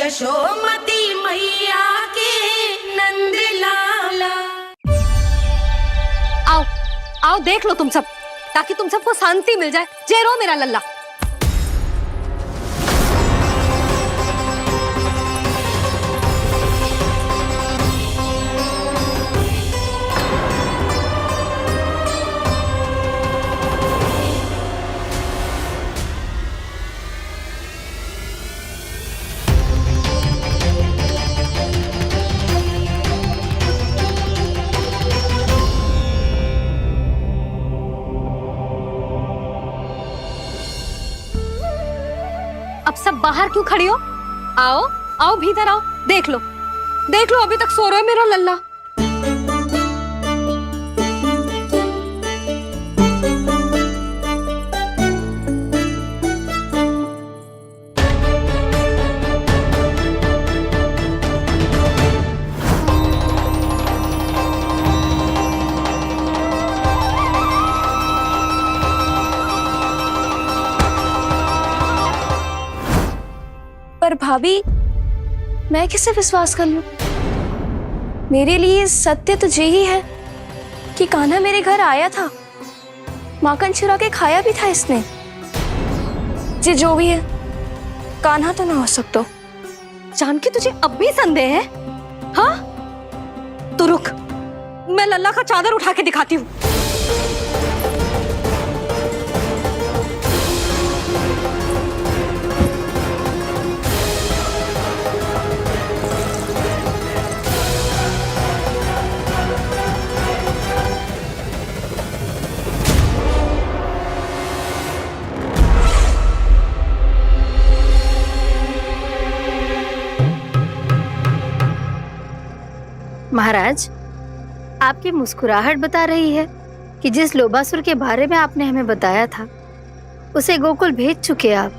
यशोमती मैया के नंद लाला। आओ आओ देख लो तुम सब, ताकि तुम सबको शांति मिल जाए। जय रो मेरा लल्ला। अब सब बाहर क्यों खड़ी हो? आओ आओ भीतर आओ, देख लो अभी तक सो रहा है मेरा लल्ला। पर भाभी, मैं किसे विश्वास कर लूं? मेरे लिए सत्य तो यही है कि कान्हा मेरे घर आया था, माखन चुरा के खाया भी था इसने। जी जो भी है, कान्हा तो ना हो सकता। जानकी तुझे अब भी संदेह है? हाँ तो रुक, मैं लल्ला का चादर उठा के दिखाती हूँ। महाराज, आपकी मुस्कुराहट बता रही है कि जिस लोबासुर के बारे में आपने हमें बताया था उसे गोकुल भेज चुके आप।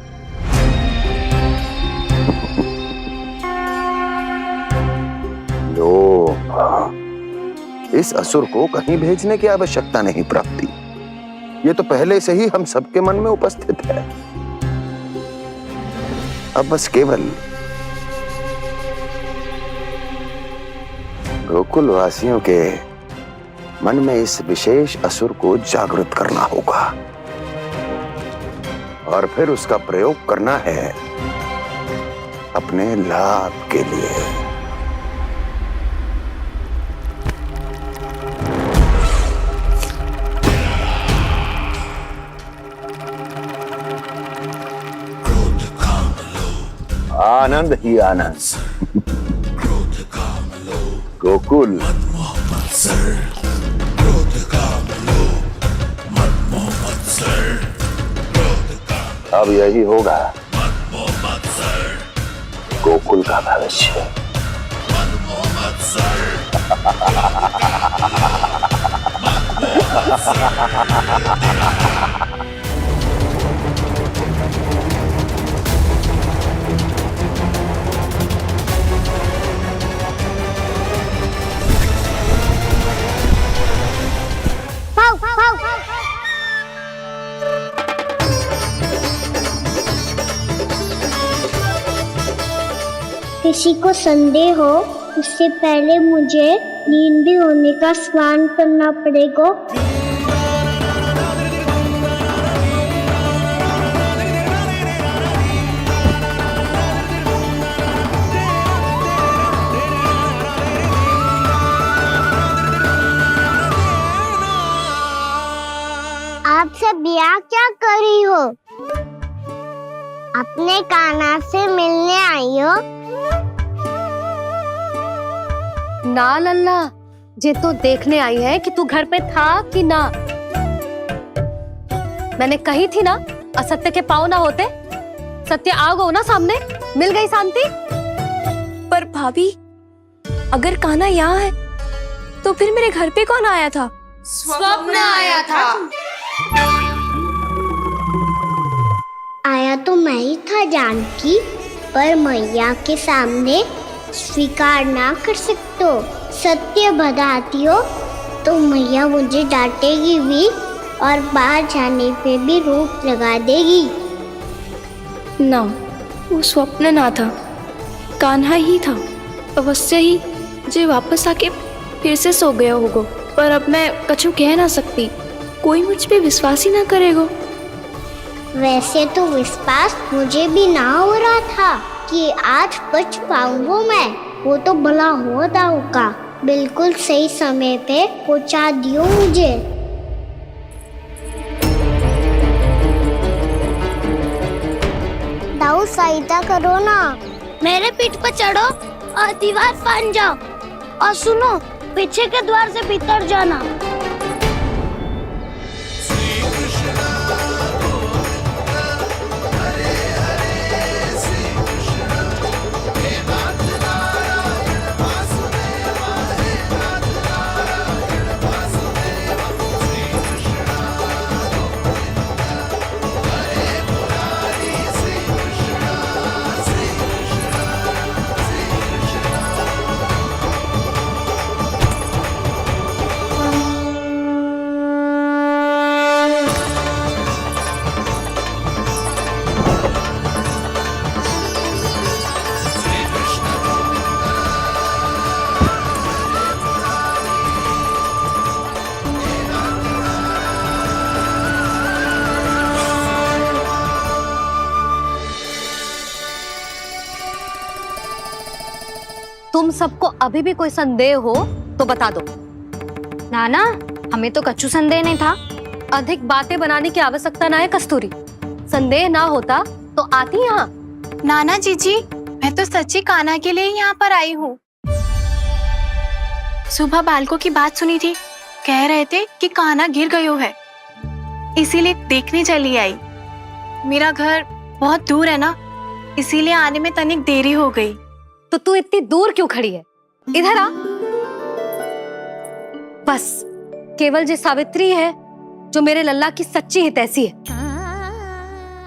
इस असुर को कहीं भेजने की आवश्यकता नहीं प्राप्ति। ये तो पहले से ही हम सबके मन में उपस्थित है। अब बस केवल गोकुल वासियों के मन में इस विशेष असुर को जागृत करना होगा और फिर उसका प्रयोग करना है अपने लाभ के लिए। आनंद ही आनंद। गोकुल अब यही होगा गोकुल का भविष्य। किसी को संदेह हो उससे पहले मुझे नींद भी होने का स्नान करना पड़ेगा। आप सब यहाँ क्या कर रही हो? अपने कान्हा से मिलने आई हो? ना लल्ला, जे तो देखने आई है कि तू घर पे था कि ना। मैंने कही थी ना, असत्य के पांव ना होते। सत्य आ गो ना सामने, मिल गई शांति। पर भाभी, अगर कान्हा यहाँ है तो फिर मेरे घर पे कौन आया था? स्वप्न आया था। आया तो मैं ही था जानकी, पर मैया के सामने स्वीकार ना कर सकते हो। सत्य बताती हो तो मैया मुझे डांटेगी भी और बाहर जाने पे भी रोक लगा देगी। ना, वो स्वप्न ना था। कान्हा ही था। अवश्य ही जे वापस आके फिर से सो गया होगा, पर अब मैं कछु कह ना सकती। कोई मुझ पे विश्वास ही ना करेगा। वैसे तो विश्वास मुझे भी ना हो रहा था कि आज बच पाऊंगा मैं। वो तो भला हो दाऊ का बिल्कुल सही समय पे पहुंचा दियो मुझे। दाऊ सहायता करो ना। मेरे पीठ पर चढ़ो और दीवार फान जाओ, और सुनो, पीछे के द्वार से भीतर जाना। तुम सबको अभी भी कोई संदेह हो तो बता दो। नाना, हमें तो कच्चू संदेह नहीं था। अधिक बातें बनाने की आवश्यकता ना है कस्तूरी। संदेह ना होता तो आती यहाँ। नाना जीजी, मैं तो सच्ची कान्हा के लिए यहाँ पर आई हूँ। सुबह बालकों की बात सुनी थी, कह रहे थे कि कान्हा गिर गयो है, इसीलिए देखने चली आई। मेरा घर बहुत दूर है ना, इसीलिए आने में तनिक देरी हो गई। तो तू इतनी दूर क्यों खड़ी है? इधर आ। बस केवल जे सावित्री है जो मेरे लल्ला की सच्ची हितैषी है,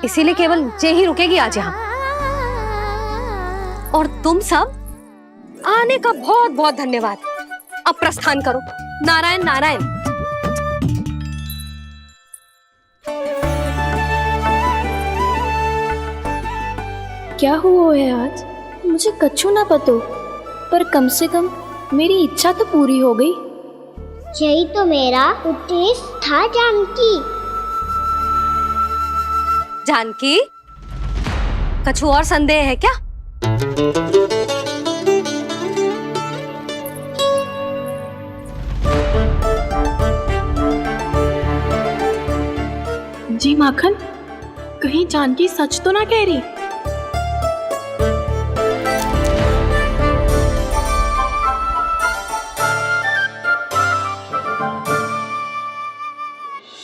इसीलिए केवल जे ही रुकेगी आज यहाँ। और तुम सब आने का बहुत बहुत धन्यवाद। अब प्रस्थान करो। नारायण नारायण। क्या हुआ है आज? मुझे कछु ना पतो, पर कम से कम मेरी इच्छा तो पूरी हो गई। यही तो मेरा उद्देश्य था जानकी। जानकी, कछु और संदेह है क्या? जी माखन, कहीं जानकी सच तो ना कह रही?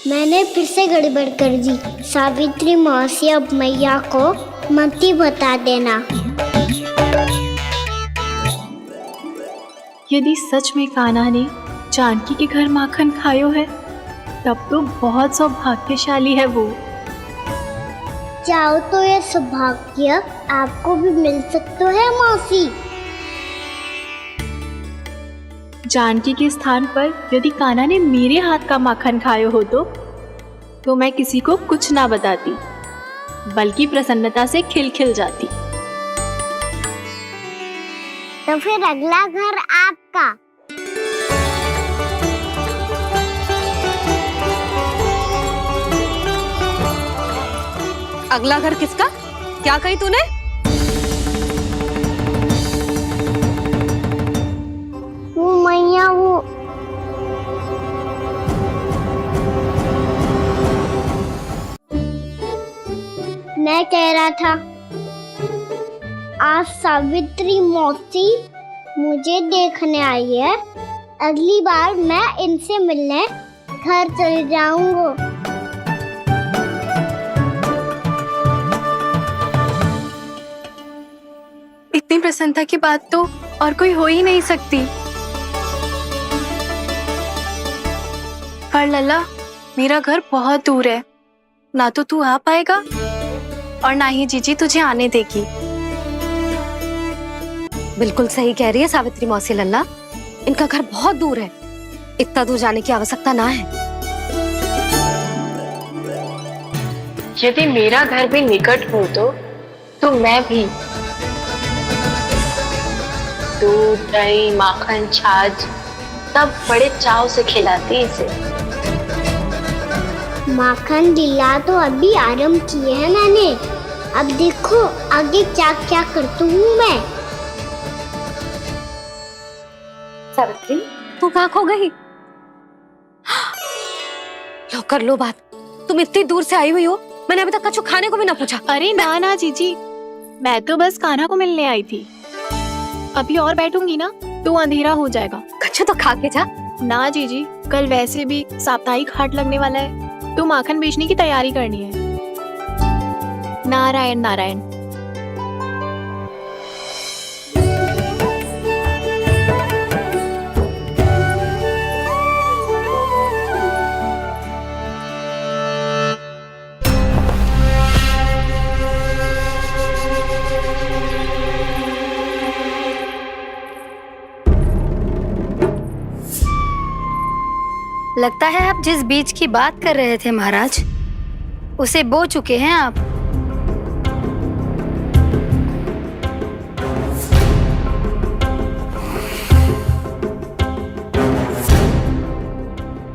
मैंने फिर से गड़बड़ कर दी। सावित्री मौसी अब मैया को मत ही बता देना। यदि सच में कान्हा ने जानकी के घर माखन खायो है, तब तो बहुत सौभाग्यशाली है वो। चाहो तो ये सौभाग्य आपको भी मिल सकता है मौसी। जानकी के स्थान पर यदि कान्हा ने मेरे हाथ का माखन खायो हो तो मैं किसी को कुछ ना बताती, बल्कि प्रसन्नता से खिलखिल जाती। तो फिर अगला घर आपका। अगला घर किसका? क्या कही तूने? वो मैया, वो मैं कह रहा था, आज सावित्री मौसी मुझे देखने आई है। अगली बार मैं इनसे मिलने घर चले जाऊंगा। इतनी प्रसन्नता की बात तो और कोई हो ही नहीं सकती। पर लल्ला, मेरा घर बहुत दूर है, ना तो तू आ पाएगा और ना ही जीजी तुझे आने देगी। बिल्कुल सही कह रही है सावित्री मौसी लल्ला, इनका घर बहुत दूर है, इतना दूर जाने की आवश्यकता ना है। यदि मेरा घर भी निकट हो तो मैं भी। दूध, दही, माखन, छाछ सब बड़े चाव से खिलाती है इसे। माखन दिला तो अभी आरंभ किए हैं मैंने, अब देखो आगे क्या क्या करती हूँ मैं। सावित्री, तू कहाँ खो गई? लो कर लो बात। तुम इतनी दूर से आई हुई हो, मैंने अभी तक कछु खाने को भी ना पूछा। अरे ना ना जीजी, मैं तो बस कान्हा को मिलने आई थी। अभी और बैठूंगी ना तो अंधेरा हो जाएगा। कछु तो खा के जा। ना जीजी, कल वैसे भी साप्ताहिक हाट लगने वाला है तो माखन बेचने की तैयारी करनी है। नारायण नारायण। लगता है आप जिस बीज की बात कर रहे थे महाराज, उसे बो चुके हैं आप।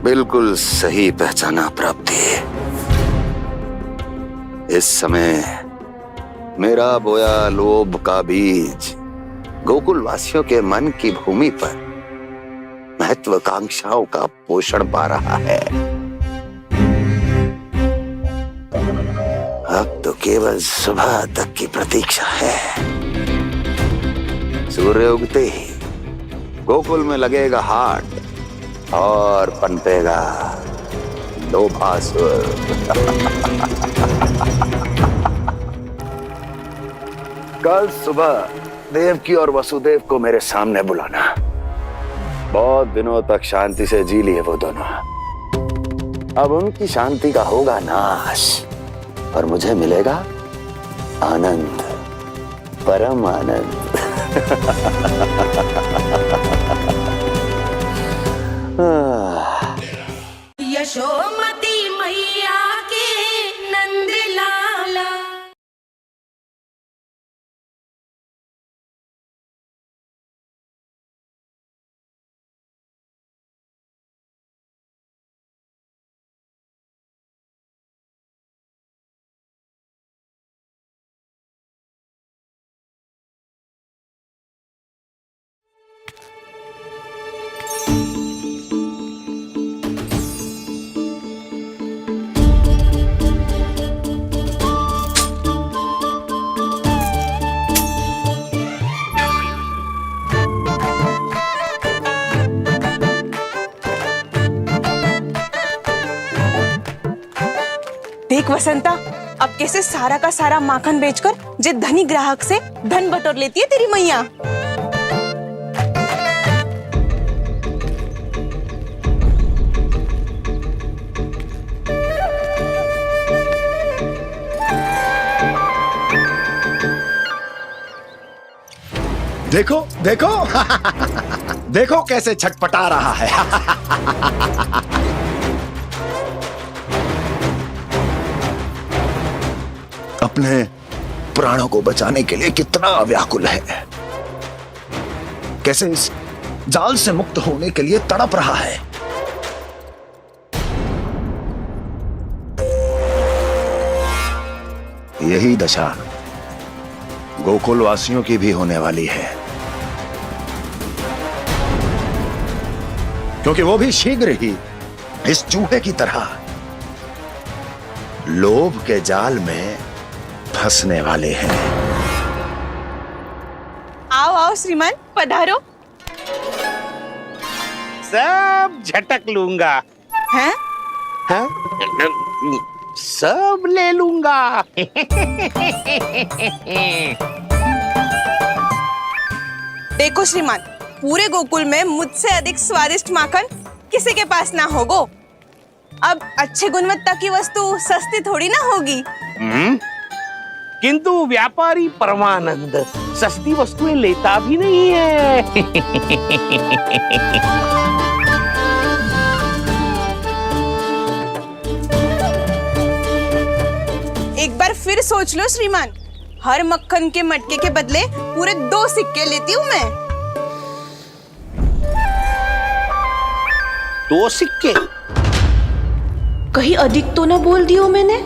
बिल्कुल सही पहचाना प्राप्ति। इस समय मेरा बोया लोभ का बीज गोकुल वासियों के मन की भूमि पर महत्वाकांक्षाओं का पोषण पा रहा है। अब तो केवल सुबह तक की प्रतीक्षा है। सूर्य उगते ही गोकुल में लगेगा हाट और पनपेगा लोभासुर। कल सुबह देवकी और वसुदेव को मेरे सामने बुलाना। बहुत दिनों तक शांति से जी लिए वो दोनों, अब उनकी शांति का होगा नाश और मुझे मिलेगा आनंद, परम आनंद। यशोमती मैया के नंद लाला। देख वसंता, अब कैसे सारा का सारा माखन बेचकर जे धनी ग्राहक से धन बटोर लेती है तेरी मैया। देखो देखो देखो कैसे छटपटा रहा है। अपने प्राणों को बचाने के लिए कितना व्याकुल है, कैसे इस जाल से मुक्त होने के लिए तड़प रहा है। यही दशा गोकुल वासियों की भी होने वाली है, क्योंकि वो भी शीघ्र ही इस चूहे की तरह लोभ के जाल में फंसने वाले हैं। आओ आओ श्रीमान, पधारो। सब झटक लूंगा। हैं? हाँ? सब ले लूंगा। देखो श्रीमान, पूरे गोकुल में मुझसे अधिक स्वादिष्ट माखन किसी के पास ना होगो। अब अच्छे गुणवत्ता की वस्तु सस्ती थोड़ी ना होगी। किंतु व्यापारी परमानंद सस्ती वस्तुएं लेता भी नहीं है। एक बार फिर सोच लो श्रीमान, हर मक्खन के मटके के बदले पूरे 2 सिक्के लेती हूँ मैं। 2 सिक्के। कहीं अधिक तो ना बोल दियो मैंने?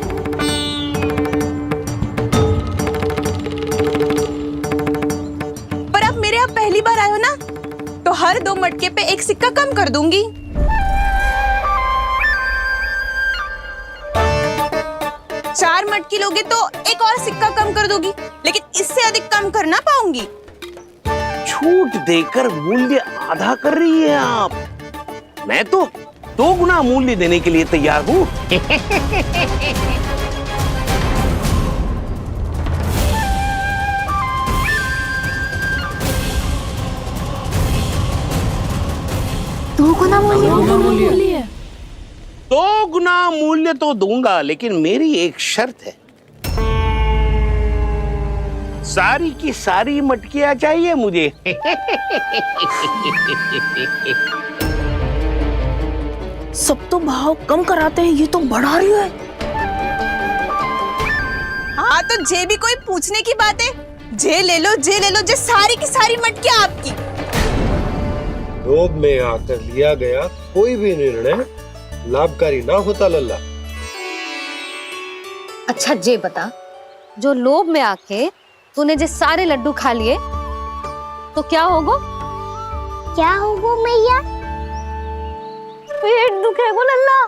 पर आप मेरे यहाँ पहली बार आए हो ना, तो हर 2 मटके पे 1 सिक्का कम कर दूंगी। चार मटकी लोगे तो 1 और सिक्का कम कर दूंगी, लेकिन इससे अधिक कम कर ना पाऊंगी। छूट देकर मूल्य आधा कर रही है आप। मैं तो 2 गुना मूल्य देने के लिए तैयार हूँ। दो गुना मूल्य? 2 गुना मूल्य तो दूंगा, लेकिन मेरी एक शर्त है। सारी की सारी मटकियां चाहिए मुझे। सब तो भाव कम कराते हैं, ये तो बढ़ा रही है। हाँ तो जे भी कोई पूछने की बात है, जे ले लो, जे सारी की सारी मटकियां आपकी। लोभ में आकर लिया गया कोई भी निर्णय लाभकारी ना होता लल्ला। अच्छा जे बता, जो लोभ में आके तूने जे सारे लड्डू खा लिए तो क्या होगा? क्या होगा मैया? पेट दुखेगा लल्ला।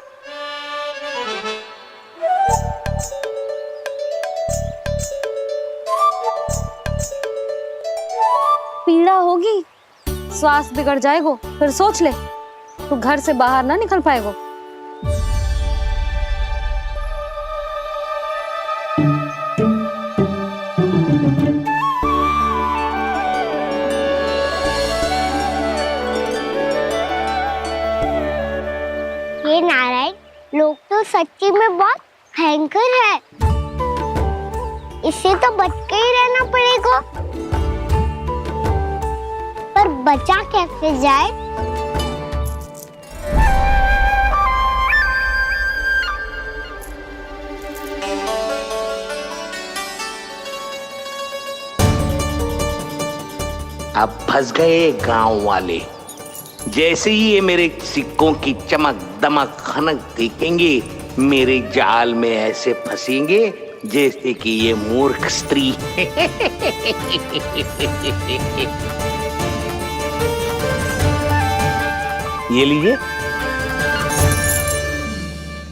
पीड़ा होगी, स्वास्थ्य बिगड़ जाएगा, फिर सोच ले तू घर से बाहर ना निकल पाएगा। ये नारायण लोग तो सच्ची में बहुत भयंकर है, इससे तो बच के ही रहना पड़ेगा। पर बचा कैसे जाए? अब फंस गए गांव वाले। जैसे ही ये मेरे सिक्कों की चमक दमक खनक देखेंगे, मेरे जाल में ऐसे फंसेंगे जैसे कि ये मूर्ख स्त्री। ये लीजिए,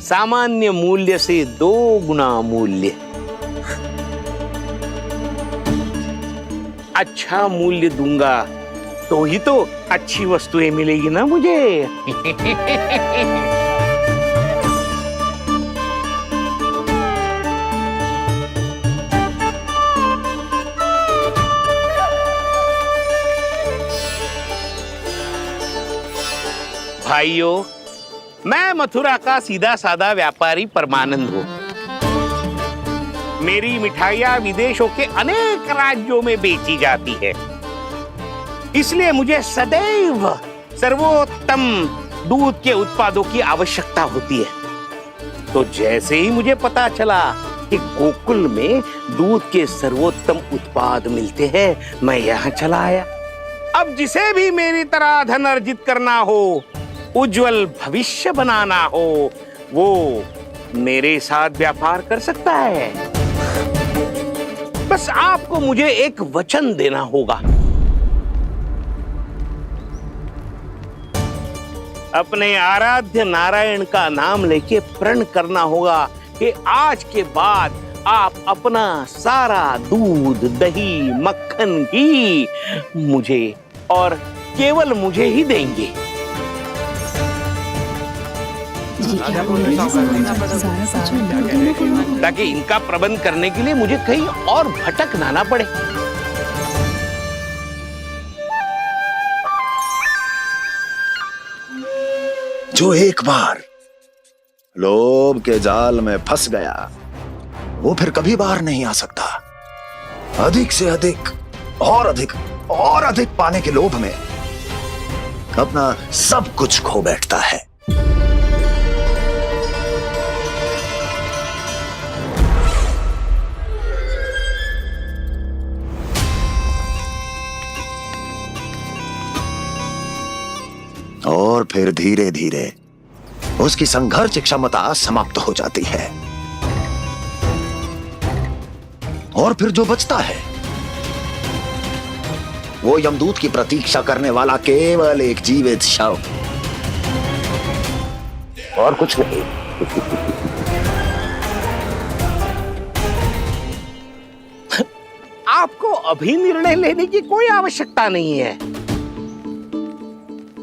सामान्य मूल्य से 2 गुना मूल्य। अच्छा मूल्य दूंगा तो ही तो अच्छी वस्तुएं मिलेगी ना मुझे। भाइयों, मैं मथुरा का सीधा साधा व्यापारी परमानंद हूँ। मेरी मिठाइयाँ विदेशों के अनेक राज्यों में बेची जाती है, इसलिए मुझे सदैव सर्वोत्तम दूध के उत्पादों की आवश्यकता होती है। तो जैसे ही मुझे पता चला कि गोकुल में दूध के सर्वोत्तम उत्पाद मिलते हैं, मैं यहाँ चला आया। अब जिसे भी मेरी तरह धन अर्जित करना हो, उज्जवल भविष्य बनाना हो, वो मेरे साथ व्यापार कर सकता है। बस आपको मुझे एक वचन देना होगा। अपने आराध्य नारायण का नाम लेके प्रण करना होगा कि आज के बाद आप अपना सारा दूध, दही, मक्खन, घी मुझे और केवल मुझे ही देंगे। ताकि इनका प्रबंध करने के लिए मुझे कहीं और भटकना ना पड़े। जो एक बार लोभ के जाल में फंस गया, वो फिर कभी बाहर नहीं आ सकता। अधिक से अधिक और अधिक और अधिक पाने के लोभ में अपना सब कुछ खो बैठता है। और फिर धीरे धीरे उसकी संघर्ष क्षमता समाप्त हो जाती है और फिर जो बचता है वो यमदूत की प्रतीक्षा करने वाला केवल एक जीवित शव, और कुछ नहीं। आपको अभी निर्णय लेने की कोई आवश्यकता नहीं है।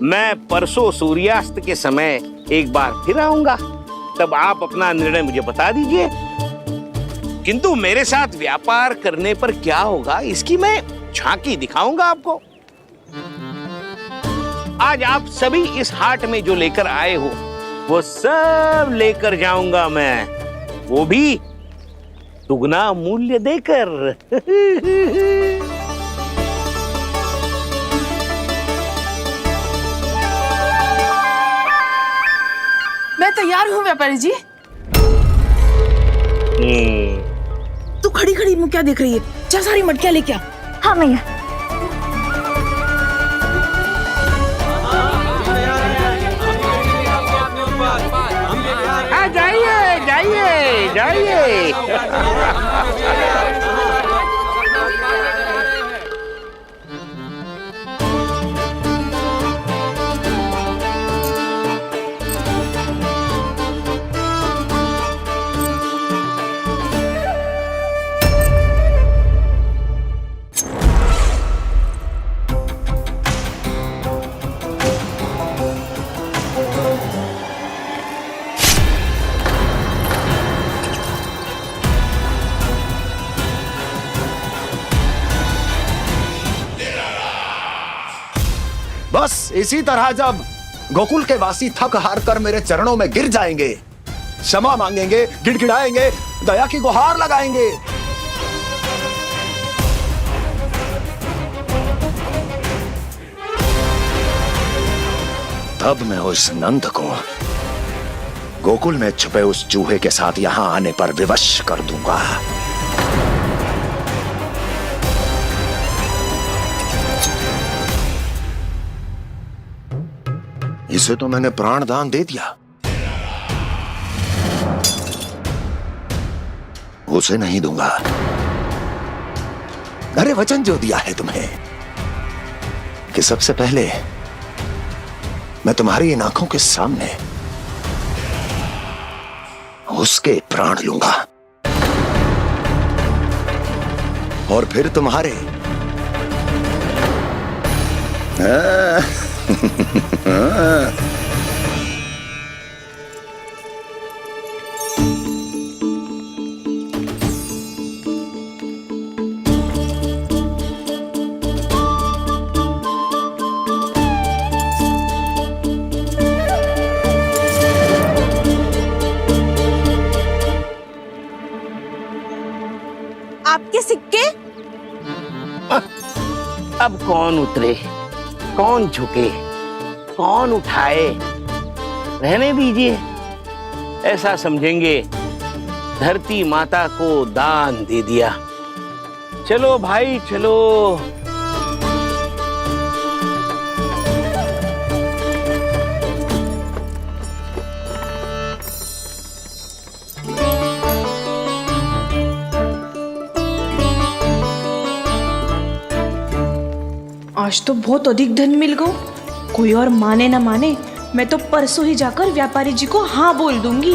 मैं परसों सूर्यास्त के समय एक बार फिर आऊंगा, तब आप अपना निर्णय मुझे बता दीजिए। किंतु मेरे साथ व्यापार करने पर क्या होगा इसकी मैं झांकी दिखाऊंगा आपको। आज आप सभी इस हाट में जो लेकर आए हो वो सब लेकर जाऊंगा मैं, वो भी दुगना मूल्य देकर। मैं तैयार हूँ व्यापारी जी। तू खड़ी खड़ी मुँह क्या देख रही है? जा सारी मटकियाँ लेके आ। हाँ मैया। जाइए जाइए जाइए। बस इसी तरह जब गोकुल के वासी थक हार कर मेरे चरणों में गिर जाएंगे, क्षमा मांगेंगे, गिड़गिड़ाएंगे, दया की गुहार लगाएंगे, तब मैं उस नंद को गोकुल में छुपे उस चूहे के साथ यहां आने पर विवश कर दूंगा। इसे तो मैंने प्राण दान दे दिया, उसे नहीं दूंगा। अरे वचन जो दिया है तुम्हें कि सबसे पहले मैं तुम्हारी इन आंखों के सामने उसके प्राण लूंगा और फिर तुम्हारे। आपके सिक्के? अब कौन उतरे, कौन झुके, कौन उठाए, रहने दीजिए। ऐसा समझेंगे धरती माता को दान दे दिया। चलो भाई चलो। आज तो बहुत अधिक धन मिल गो। कोई और माने ना माने, मैं तो परसों ही जाकर व्यापारी जी को हाँ बोल दूंगी।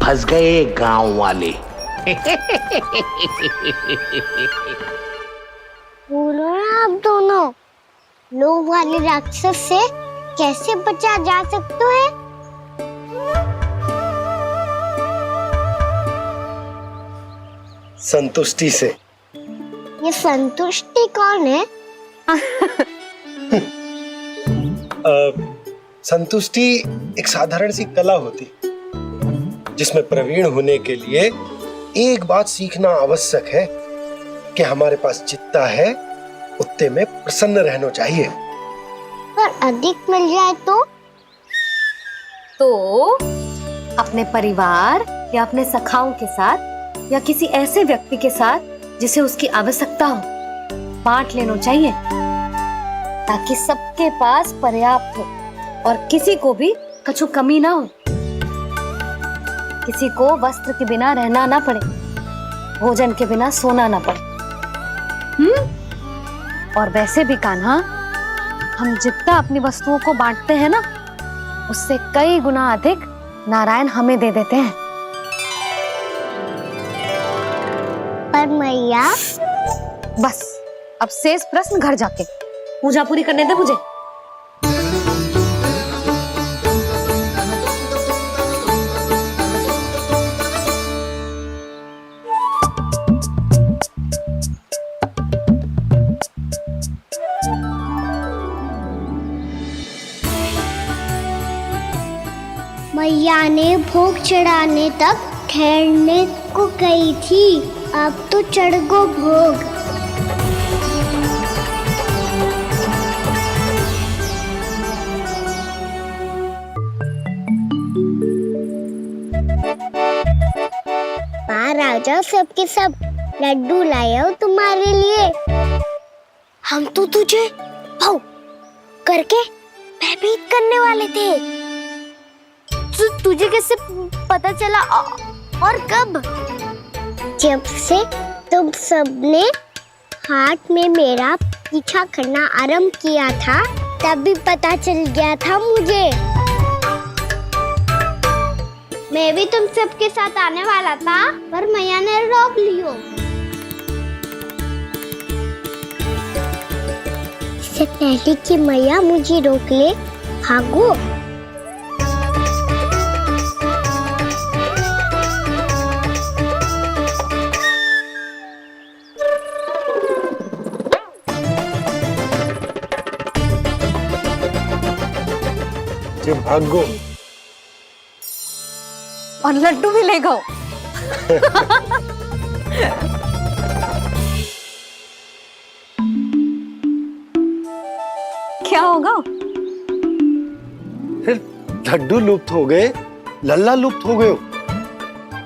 फंस गए गांव वाले। बोलो ना आप दोनों, लोभ वाले राक्षस से कैसे बचा जा सकता है? संतुष्टि से। ये संतुष्टि कौन है? संतुष्टि एक साधारण सी कला होती जिसमें प्रवीण होने के लिए एक बात सीखना आवश्यक है कि हमारे पास जितना है उतने में प्रसन्न रहना चाहिए। पर अधिक मिल जाए तो अपने परिवार या अपने सखाओं के साथ या किसी ऐसे व्यक्ति के साथ जिसे उसकी आवश्यकता हो बांट लेना चाहिए, ताकि सबके पास पर्याप्त हो और किसी को भी कछु कमी ना हो, किसी को वस्त्र के बिना रहना ना पड़े, भोजन के बिना सोना ना पड़े। और वैसे भी कान्हा, हम जितना अपनी वस्तुओं को बांटते हैं ना, उससे कई गुना अधिक नारायण हमें दे देते हैं। पर मैया, बस अब शेष प्रश्न घर जाके पूजा पूरी करने दे मुझे। मैया ने भोग चढ़ाने तक ठहरने को कही थी, अब तो चढ़ गो भोग। बाहर आ जाओ सबके सब, लड्डू लाया हूँ तुम्हारे लिए। हम तो तुझे भाव करके भयभीत करने वाले थे। तुझे कैसे पता चला और कब? जब से तुम सबने हाथ में मेरा पीछा करना आरंभ किया था, तभी पता चल गया था मुझे। मैं भी तुम सबके साथ आने वाला था, पर मैया ने रोक लियो। इससे पहले कि मैया मुझे रोक ले, भागो। भागो और लड्डू भी ले गो। क्या होगा? लड्डू लुप्त हो गए, लल्ला लुप्त हो गए,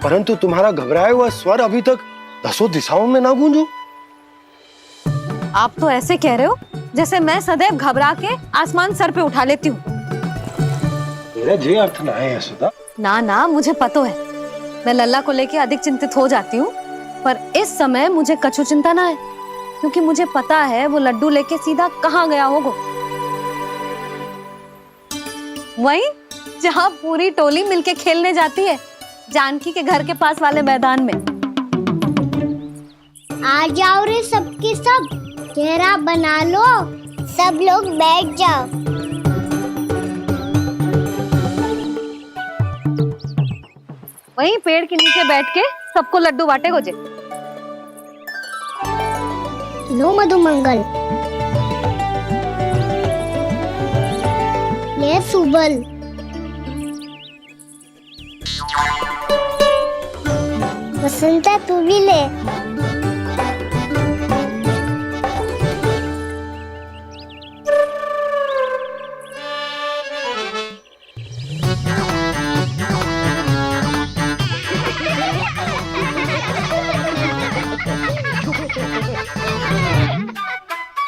परंतु तुम्हारा घबराया हुआ स्वर अभी तक 10 दिशाओं में ना गूंजो। आप तो ऐसे कह रहे हो जैसे मैं सदैव घबरा के आसमान सर पे उठा लेती हूँ। मेरा जे अर्थ ना है यशोदा। ना ना, मुझे पता है, मैं लल्ला को लेके अधिक चिंतित हो जाती हूँ, पर इस समय मुझे कछु चिंता ना है, क्योंकि मुझे पता है वो लड्डू लेके सीधा कहाँ गया होगा। वहीं जहाँ पूरी टोली मिलके खेलने जाती है, जानकी के घर के पास वाले मैदान में। आ जाओ रे सबके सब, घेरा बना लो, सब लोग बैठ जाओ। वहीं पेड़ के नीचे बैठ के सबको लड्डू बांटे गोजे। लो मधुमंगल, ले सुबल, बसंता तू भी ले।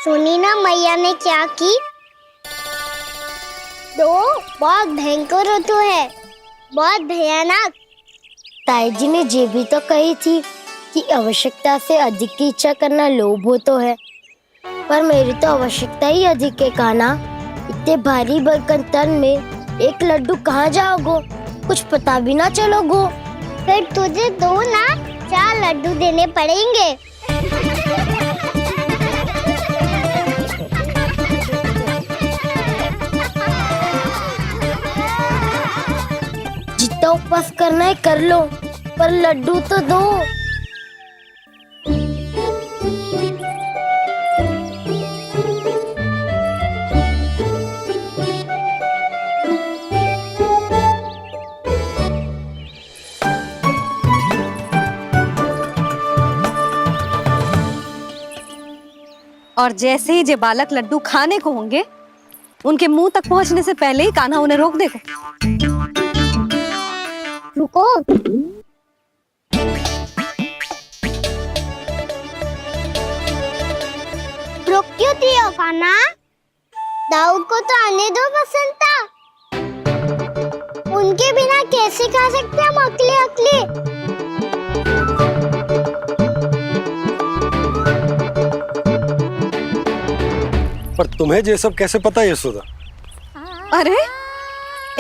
सुनी ना मैया ने क्या की? तो बहुत भयंकर ऋतु है, बहुत भयानक। ताई जी ने ये भी तो कही थी कि आवश्यकता से अधिक की इच्छा करना लोभ हो तो है, पर मेरी तो आवश्यकता ही अधिक है कान्हा। इतने भारी बर्तन तन में एक लड्डू कहाँ जाओगो, कुछ पता भी ना चलोगो। फिर तुझे 2 ना 4 लड्डू देने पड़ेंगे। जितना उपवास करना है कर लो, पर लड्डू तो दो। और जैसे ही जे बालक लड्डू खाने को होंगे, उनके मुंह तक पहुंचने से पहले ही कान्हा उन्हें रोक देगा। रुको, रोक क्यों दियो कान्हा? दाऊद को तो आने दो बसंता, के बिना कैसे खा सकते हम अकेले अकेले? पर तुम्हें ये सब कैसे पता यशोदा? अरे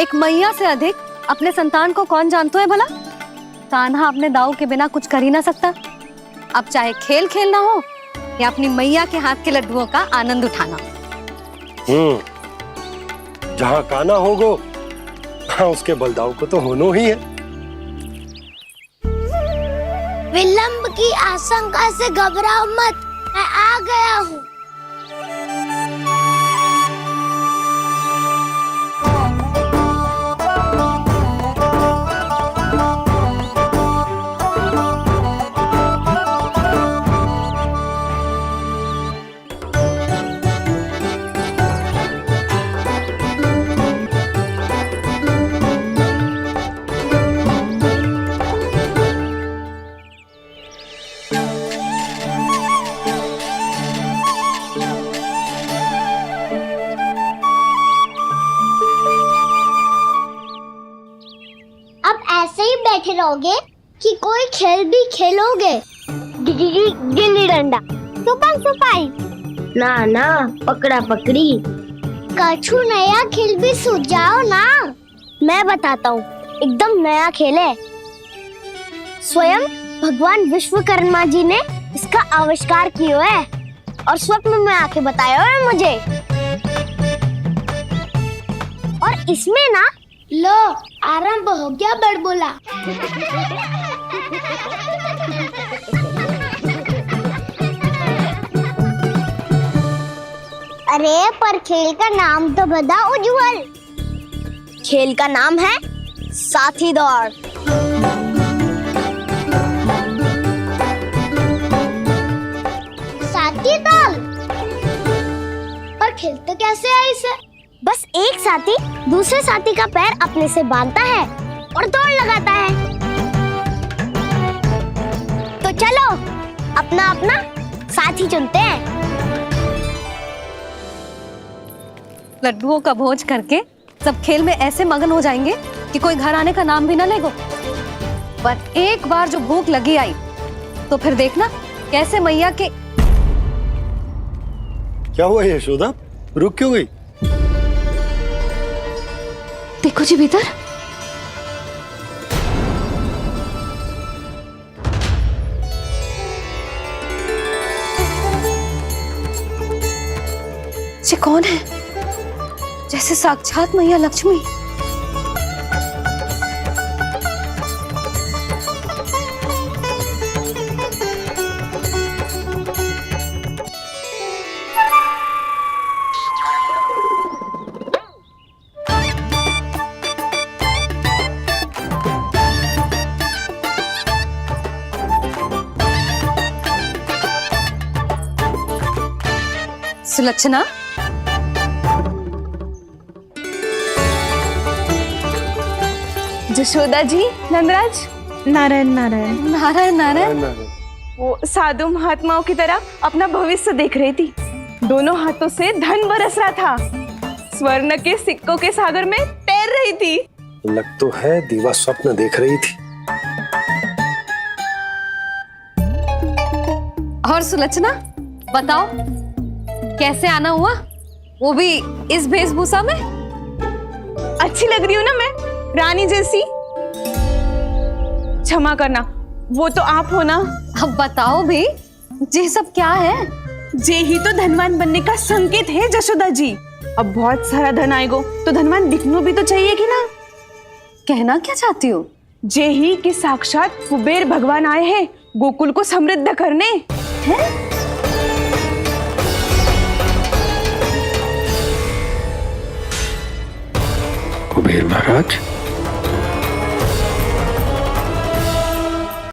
एक मैया से अधिक अपने संतान को कौन जानता है भला? कान्हा अपने दाऊ के बिना कुछ कर ही ना सकता। अब चाहे खेल खेलना हो या अपनी मैया के हाथ के लड्डुओं का आनंद उठाना। जहाँ कान्हा होगो हाँ उसके बलदाऊ को तो होना ही है। विलंब की आशंका से घबराओ मत, मैं आ गया हूँ। बैठे रहोगे कि कोई खेल भी खेलोगे? गिल्ली डंडा, छुपन छुपाई, ना ना पकड़ा पकड़ी, कछु नया खेल भी सुझाओ ना। मैं बताता हूँ, एकदम नया खेल है। स्वयं भगवान विश्वकर्मा जी ने इसका आविष्कार किया है और स्वप्न में आके बताया है मुझे। और इसमें ना लो आरंभ हो गया बड़बोला। अरे पर खेल का नाम तो बता उज्जवल। खेल का नाम है साथी दौड़। साथी दौड़? पर खेलते कैसे है इसे? बस एक साथी दूसरे साथी का पैर अपने से बांधता है और दौड़ लगाता है। तो चलो अपना अपना साथी चुनते हैं। लड्डुओं का भोज करके सब खेल में ऐसे मगन हो जाएंगे कि कोई घर आने का नाम भी ना लेगो। पर एक बार जो भूख लगी आई तो फिर देखना कैसे मैया के। क्या हुआ यशोदा, रुक क्यों गई? देखो जी भीतर। ये कौन है? जैसे साक्षात मैया लक्ष्मी। सुलक्षणा, जशोदा जी, नंदराज, नारायण नारायण नारायण नारायण। वो साधु महात्माओं की तरह अपना भविष्य देख रही थी। दोनों हाथों से धन बरस रहा था। स्वर्ण के सिक्कों के सागर में तैर रही थी। लग तो है दीवा स्वप्न देख रही थी। और सुलक्षणा बताओ कैसे आना हुआ, वो भी इस वेशभूषा में? अच्छी लग रही हूँ ना मैं, रानी जैसी? क्षमा करना, वो तो आप हो ना। अब बताओ भी ये सब क्या है? जे ही तो धनवान बनने का संकेत है जशोदा जी। अब बहुत सारा धन आएगो तो धनवान दिखना भी तो चाहिए कि ना। कहना क्या चाहती हो? जे ही कि साक्षात कुबेर भगवान आए हैं गोकुल को समृद्ध करने। हैं? कुबेर महाराज